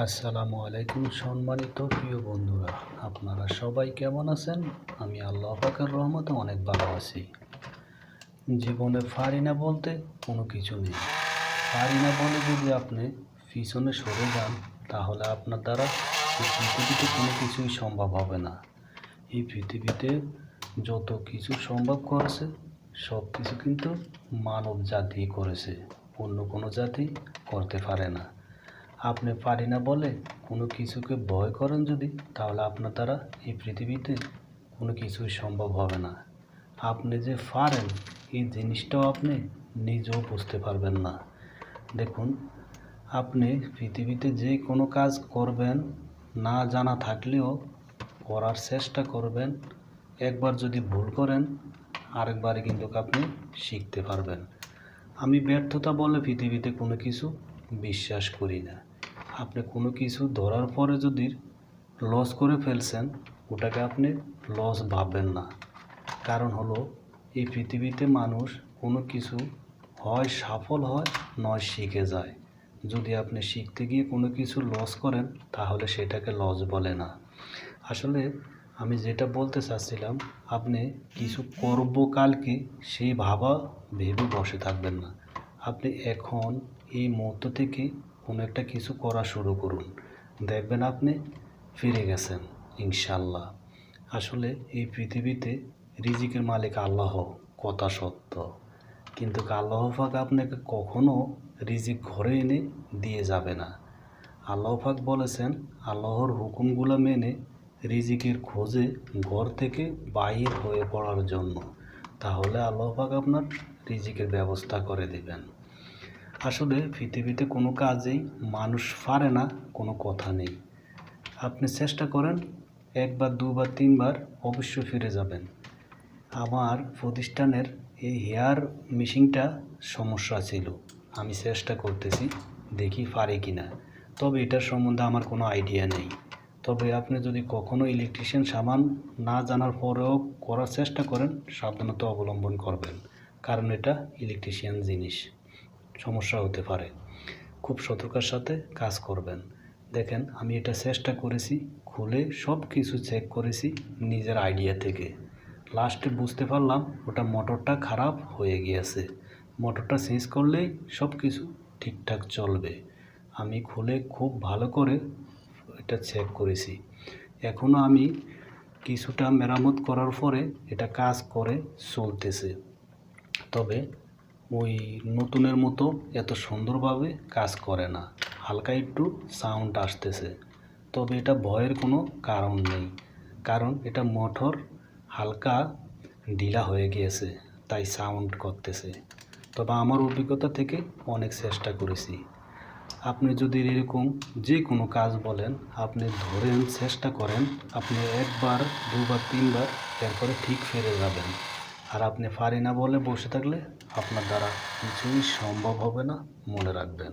আসসালামু আলাইকুম সম্মানিত প্রিয় বন্ধুরা, আপনারা সবাই কেমন আছেন? আমি আল্লাহ পাকের রহমতে অনেক ভালো আছি। জীবনে পারি না বলতে কোনো কিছু নেই। পারি না বলে যদি আপনি পিছনে সরে যান, তাহলে আপনার দ্বারা এই পৃথিবীতে কোনো কিছুই সম্ভব হবে না। এই পৃথিবীতে যত কিছু সম্ভব করেছে, সব কিছু কিন্তু মানব জাতি করেছে, অন্য কোনো জাতি করতে পারে না। আপনি পারি না বলে কোনো কিছুকে ভয় করেন যদি, তাহলে আপনার দ্বারা এই পৃথিবীতে কোনো কিছুই সম্ভব হবে না। আপনি যে পারেন এই জিনিসটাও আপনি নিজেও বুঝতে পারবেন না। দেখুন, আপনি পৃথিবীতে যে কোনো কাজ করবেন, না জানা থাকলেও করার চেষ্টা করবেন। একবার যদি ভুল করেন, আরেকবারে কিন্তু আপনি শিখতে পারবেন। আমি ব্যর্থতা বলে পৃথিবীতে কোনো কিছু বিশ্বাস করি না। আপনি কোনো কিছু ধরার পরে যদি লস করে ফেলছেন, ওটাকে আপনি লস ভাববেন না। কারণ হলো, এই পৃথিবীতে মানুষ কোনো কিছু হয় সফল হয়, নয় শিখে যায়। যদি আপনি শিখতে গিয়ে কোনো কিছু লস করেন, তাহলে সেটাকে লস বলে না। আসলে আমি যেটা বলতে চাচ্ছিলাম, আপনি কিছু করব কালকে সেই ভেবে বসে থাকবেন না। আপনি এখন এই মুহূর্ত থেকে কোনো একটা কিছু করা শুরু করুন, দেখবেন আপনি ফিরে গেছেন ইনশাল্লাহ। আসলে এই পৃথিবীতে রিজিকের মালিক আল্লাহ, কথা সত্য, কিন্তু আল্লাহ পাক আপনাকে কখনো রিজিক ঘরে এনে দিয়ে যাবে না। আল্লাহ পাক বলেছেন, আল্লাহর হুকুমগুলো মেনে রিজিকের খোঁজে ঘর থেকে বাহির হয়ে পড়ার জন্য, তাহলে আল্লাহ পাক আপনার রিজিকের ব্যবস্থা করে দেবেন। আসলে পৃথিবীতে কোনো কাজেই মানুষ পারে না কোনো কথা নেই। আপনি চেষ্টা করেন, একবার দুবার তিনবার অবশ্যই ফিরে যাবেন। আমার প্রতিষ্ঠানের এই হেয়ার মেশিনটা সমস্যা ছিল, আমি চেষ্টা করতেছি, দেখি পারি কি না। তবে এটার সম্বন্ধে আমার কোনো আইডিয়া নেই। তবে আপনি যদি কখনো ইলেকট্রিশিয়ান সামান না জানার পরেও করার চেষ্টা করেন, সাবধানতা অবলম্বন করবেন, কারণ এটা ইলেকট্রিশিয়ান জিনিস, সমস্যা হতে পারে। খুব সতর্কতার সাথে কাজ করবেন। দেখেন, আমি এটা চেষ্টা করেছি, খুলে সব কিছু চেক করেছি নিজের আইডিয়া থেকে। লাস্টে বুঝতে পারলাম ওটা মোটরটা খারাপ হয়ে গিয়েছে। মোটরটা চেঞ্জ করলেই সব কিছু ঠিকঠাক চলবে। আমি খুলে খুব ভালো করে এটা চেক করেছি। এখনও আমি কিছুটা মেরামত করার পরে এটা কাজ করে চলতেছে। তবে ওই নতুনের মতো এত সুন্দরভাবে কাজ করে না, হালকা একটু সাউন্ড আসতেছে। তবে এটা ভয়ের কোনো কারণ নেই, কারণ এটা মোটর হালকা ঢিলা হয়ে গিয়েছে, তাই সাউন্ড করতেছে। তবে আমার অভিজ্ঞতা থেকে অনেক চেষ্টা করেছি। আপনি যদি এরকম যে কোনো কাজ বলেন, আপনি ধরেন, চেষ্টা করেন, আপনি একবার দুবার তিনবার, এরপরে ঠিক ফিরে যাবেন। আর আপনি পারি না বলে বসে থাকলে আপনার দ্বারা কিছুই সম্ভব হবে না, মনে রাখবেন।